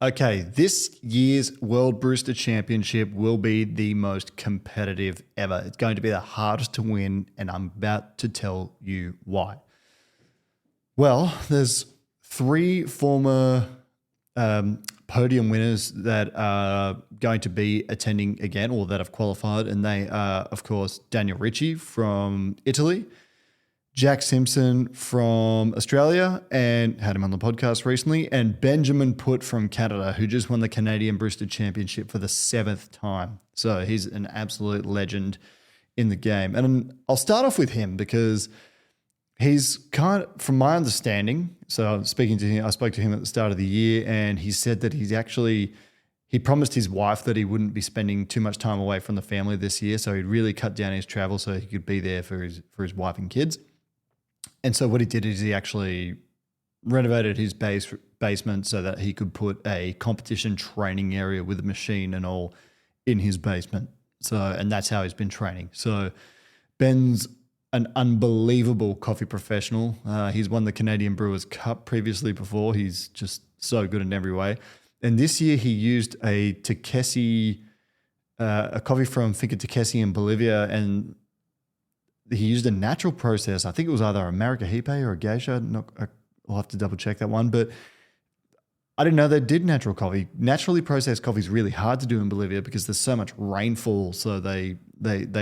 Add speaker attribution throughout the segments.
Speaker 1: Okay, this year's World Barista Championship will be the most competitive ever. It's going to be the hardest to win, and I'm about to tell you why. Well, there's three former podium winners that are going to be attending again, or that have qualified, and they are, of course, Daniel Ricci from Italy, Jack Simpson from Australia, and had him on the podcast recently, and Benjamin Putt from Canada, who just won the Canadian Barista Championship for the 7th time. So he's an absolute legend in the game. And I'll start off with him because he's kind of, from my understanding, so speaking to him, I spoke to him at the start of the year, and he said that he promised his wife that he wouldn't be spending too much time away from the family this year. So he'd really cut down his travel so he could be there for his wife and kids. And so what he did is he actually renovated his basement so that he could put a competition training area with a machine and all in his basement. And that's how he's been training. So Ben's an unbelievable coffee professional. He's won the Canadian Brewers Cup previously before. He's just so good in every way. And this year he used a Takesi, a coffee from Finca Takesi in Bolivia, and he used a natural process. I think it was either a Maracaipe or a Geisha. I'll have to double check that one. But I didn't know they did natural coffee. Naturally processed coffee is really hard to do in Bolivia because there's so much rainfall. So they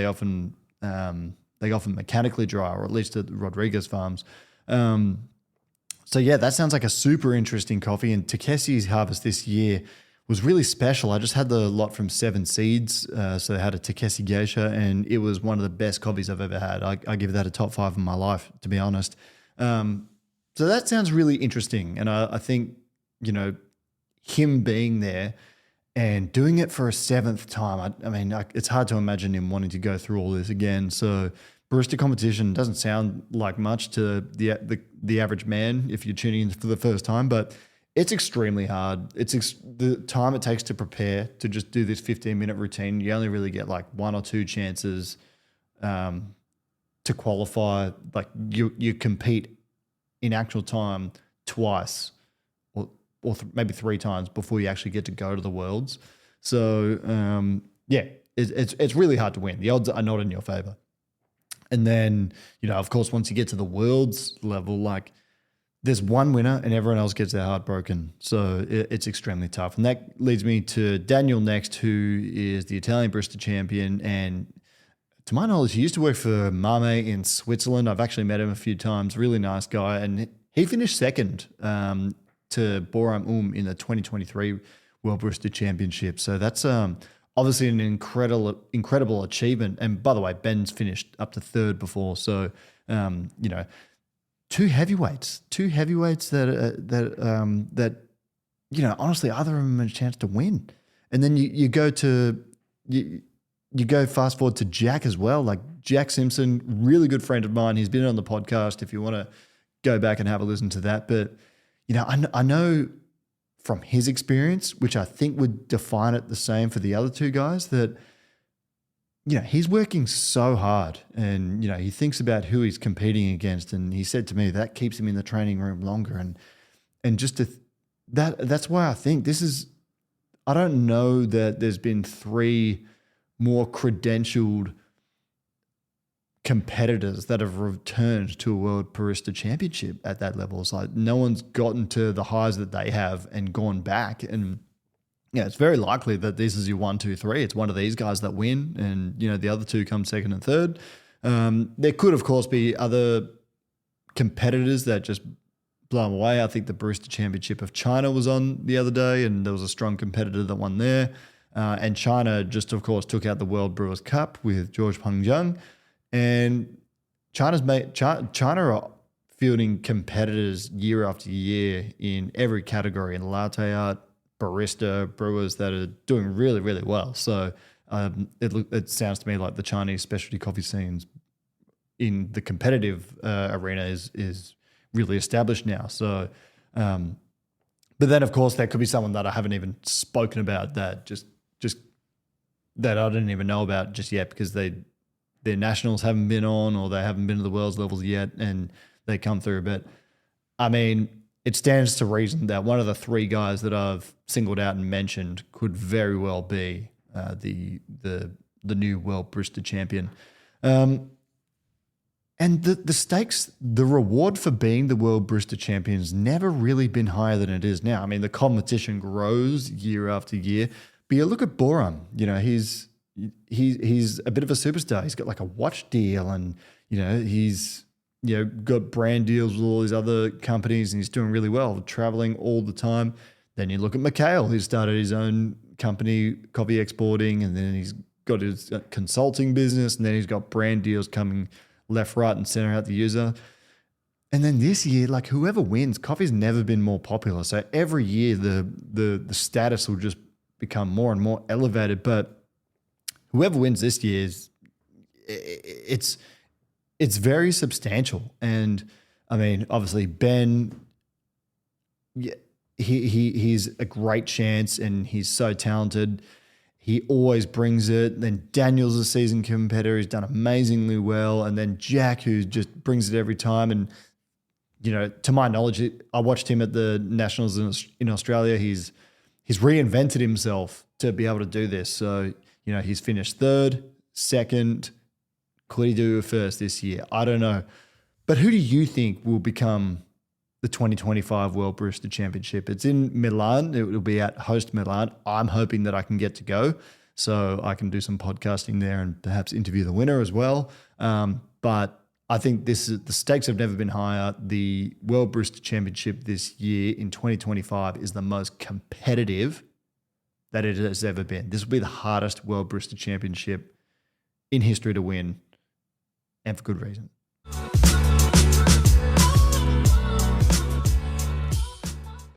Speaker 1: often mechanically dry, or at least at the Rodriguez farms. So yeah, that sounds like a super interesting coffee. And Takesi's harvest this year was really special. I just had the lot from Seven Seeds. So they had a Takesi Geisha, and it was one of the best coffees I've ever had. I give that a top 5 in my life, to be honest. So that sounds really interesting. And I think, him being there and doing it for a 7th time, I mean, it's hard to imagine him wanting to go through all this again. So barista competition doesn't sound like much to the average man if you're tuning in for the first time, but it's extremely hard. The time it takes to prepare to just do this 15-minute routine. You only really get like 1 or 2 chances to qualify. Like you compete in actual time twice or maybe 3 times before you actually get to go to the Worlds. So it's really hard to win. The odds are not in your favor. And then, of course, once you get to the Worlds level, like, there's one winner and everyone else gets their heart broken. So it's extremely tough. And that leads me to Daniel next, who is the Italian Barista champion. And to my knowledge, he used to work for Mame in Switzerland. I've actually met him a few times. Really nice guy. And he finished second to Boram in the 2023 World Barista Championship. So that's obviously an incredible achievement. And by the way, Ben's finished up to 3rd before. So, two heavyweights that honestly, either of them had a chance to win. And then you go fast forward to Jack as well. Like Jack Simpson, really good friend of mine. He's been on the podcast if you want to go back and have a listen to that. But, I know from his experience, which I think would define it the same for the other 2 guys, that he's working so hard, and, he thinks about who he's competing against. And he said to me that keeps him in the training room longer. And just that's why I think I don't know that there's been 3 more credentialed competitors that have returned to a World Barista Championship at that level. It's like no one's gotten to the highs that they have and gone back. And it's very likely that this is your 1, 2, 3. It's one of these guys that win, and the other 2 come 2nd and 3rd. There could, of course, be other competitors that just blow them away. I think the Barista Championship of China was on the other day, and there was a strong competitor that won there. And China just, of course, took out the World Brewers Cup with George Pengjiang. And China are fielding competitors year after year in every category, in latte art, barista, brewers that are doing really, really well. So it sounds to me like the Chinese specialty coffee scenes in the competitive arena is really established now. So, but then of course there could be someone that I haven't even spoken about that just that I didn't even know about just yet because their nationals haven't been on, or they haven't been to the world's levels yet, and they come through. But I mean, it stands to reason that one of the three guys that I've singled out and mentioned could very well be the new World Barista Champion. And the stakes, the reward for being the World Barista Champion has never really been higher than it is now. I mean, the competition grows year after year. But you look at Borum, he's a bit of a superstar. He's got like a watch deal, and he's got brand deals with all these other companies, and he's doing really well, traveling all the time. Then you look at Mikhail, who started his own company, coffee exporting, and then he's got his consulting business, and then he's got brand deals coming left, right, and center out the user. And then this year, like whoever wins, coffee's never been more popular. So every year the status will just become more and more elevated. But whoever wins this year it's very substantial. And I mean, obviously Ben, he's a great chance, and he's so talented. He always brings it. Then Daniel's a seasoned competitor. He's done amazingly well. And then Jack, who just brings it every time. And, to my knowledge, I watched him at the Nationals in Australia. He's reinvented himself to be able to do this. So, he's finished third, second. Could he do a first this year? I don't know. But who do you think will become the 2025 World Barista Championship? It's in Milan. It will be at host Milan. I'm hoping that I can get to go so I can do some podcasting there and perhaps interview the winner as well. But I think the stakes have never been higher. The World Barista Championship this year in 2025 is the most competitive that it has ever been. This will be the hardest World Barista Championship in history to win, and for good reason.